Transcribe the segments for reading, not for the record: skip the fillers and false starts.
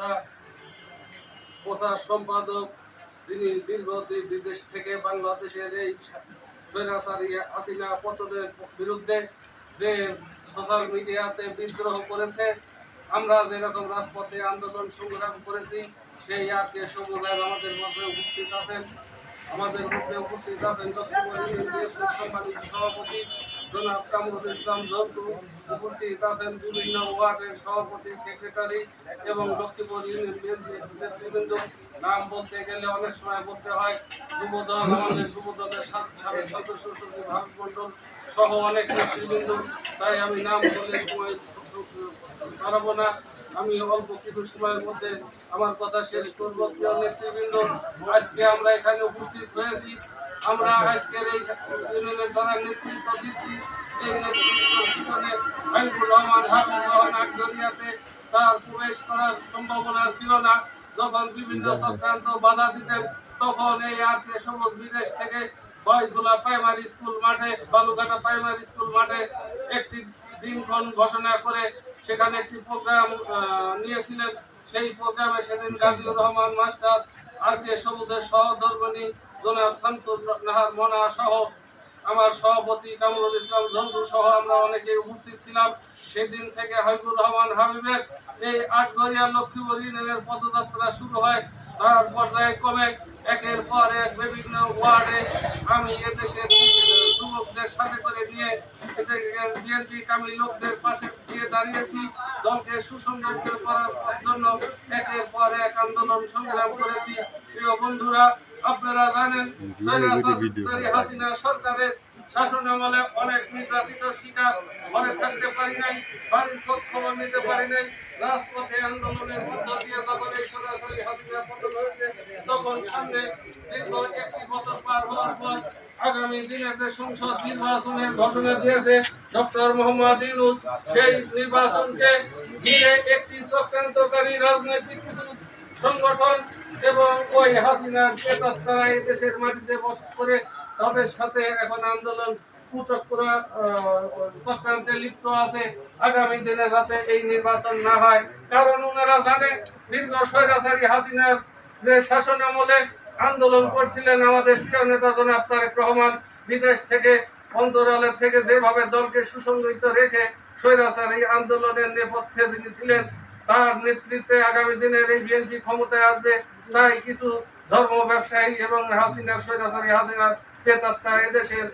উপদেষ্টা প্রচার সম্পাদক, তিনি দীর্ঘদিন বিদেশ থেকে বাংলাদেশের এই স্বৈরাচারী হাসিনা পতনের বিরুদ্ধে যে সোশ্যাল মিডিয়াতে বিদ্রোহ করেছে, আমরা যেরকম রাজপথে আন্দোলন সংগ্রাম করেছি, সেই আর কে সমুদায় আমাদের মধ্যে উপস্থিত আছেন। আমাদের মধ্যে উপস্থিত আছেন সম্মানিত সভাপতি জনাব কামরুল ইসলাম জন্টু, উপস্থিত আছেন বিভিন্ন ওয়ার্ডের সভাপতি, সেক্রেটারি এবং লক্ষ্মীপুর ইউনিয়ন নেতৃবৃন্দ। নাম বলতে গেলে অনেক সময় বলতে হয়। যুবদল, আমাদের যুবদলের সাবেক সদস্য সচিব হাবিব মন্ডল সহ অনেক নেতৃবৃন্দ, তাই আমি নাম বলে সময় পারবো না। আমি অল্প কিছু সময়ের মধ্যে আমার কথা শেষ করবো। প্রিয় নেতৃবৃন্দ, আজকে আমরা এখানে উপস্থিত হয়েছি। আমরা আজকের এই ইউনিয়নের দ্বারা নেতৃত্ব দিচ্ছি। এই নেতৃত্বের পিছনে হাবিবুর রহমান আকদরিয়াতে তার প্রবেশ করার সম্ভাবনা ছিল না। যখন বিভিন্ন চক্রান্ত বাধা দিতেন, তখন এই আজকে সবুজ বিদেশ থেকে বয়সগুলা প্রাইমারি স্কুল মাঠে, বালুঘাটা প্রাইমারি স্কুল মাঠে একটি দিনক্ষণ ঘোষণা করে সেখানে একটি প্রোগ্রাম নিয়েছিলেন। সেই প্রোগ্রামে সেদিন গাজীউর রহমান মাস্টার, আর কে সবুজের সহধর্মিণী জনাব শামসুর নাহার মনা সহ আমার সভাপতি কামরুল ইসলাম জন্টু সহ আমরা অনেকে উপস্থিত ছিলাম। সেদিন থেকে হাবিবুর রহমান হাবিবের এই আটঘরিয়া লক্ষ্মীপুর ইউনিয়নের পদযাত্রা শুরু হয়। তার পর্যায়ে ক্রমে একের পর এক বিভিন্ন ওয়ার্ডে আমি এদেশের যুবকদের সাথে করে নিয়ে বিএনপি কামী লোকদের পাশে দিয়ে দাঁড়িয়েছি। দলকে সুসংগঠিত করার জন্য একের পর এক আন্দোলন সংগ্রাম করেছি। প্রিয় বন্ধুরা, আপনারা জানেন হাসিনা সরকারের শাসন আমলে অনেক নির্যাতিত শিকার, ঘরে থাকতে পারি নাই, বাড়ির খোঁজ খবর নিতে পারি নাই। রাজপথে আন্দোলনের মধ্য দিয়ে যখন এই সরাসরি হাসিনা পতন হয়েছে, তখন সামনে দীর্ঘ 1 বছর পার হওয়ার পর আগামী দিনের যে সংসদ নির্বাচনের ঘোষণা দিয়েছে ডক্টর মোহাম্মদ ইউনূস, সেই নির্বাচনকে ঘিরে একটি চক্রান্তকারী রাজনৈতিক কিছু সংগঠন এবং ওই হাসিনার প্রেতাত্মারা এই দেশের মাটিতে বসত করে তাদের সাথে এখন আন্দোলন চক্রান্তে লিপ্ত আছে। আগামী দিনে যাতে এই নির্বাচন না হয়, কারণ ওনারা জানে দীর্ঘ স্বৈরাচারী হাসিনার যে শাসন আমলে আন্দোলন করছিলেন আমাদের প্রিয় নেতা জনাব তারেক রহমান, বিদেশ থেকে অন্তরালের থেকে যেভাবে দলকে সুসংগঠিত রেখে স্বৈরাচারী আন্দোলনের নেপথ্যে যিনি ছিলেন, তার নেতৃত্বে আগামী দিনের এই বিএনপি ক্ষমতায় আসবে। তাই কিছু ধর্ম ব্যবসায়ী এবং হাসিনার স্বৈরাচারী হাসিনার প্রেতাত্মা এদেশের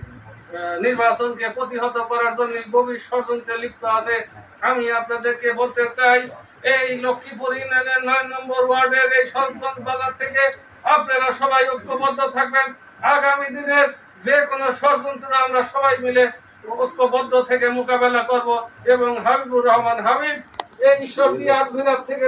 নির্বাচনকে প্রতিহত করার জন্য গভীর ষড়যন্ত্রে লিপ্ত আছে। আমি আপনাদেরকে বলতে চাই, এই লক্ষ্মীপুর ইউনিয়নের 9 নম্বর ওয়ার্ডের এই সরগঞ্জ বাজার থেকে আপনারা সবাই ঐক্যবদ্ধ থাকবেন। আগামী দিনের যে কোনো ষড়যন্ত্র আমরা সবাই মিলে ঐক্যবদ্ধ থেকে মোকাবেলা করব এবং হাবিবুর রহমান হাবিব এই সব থেকে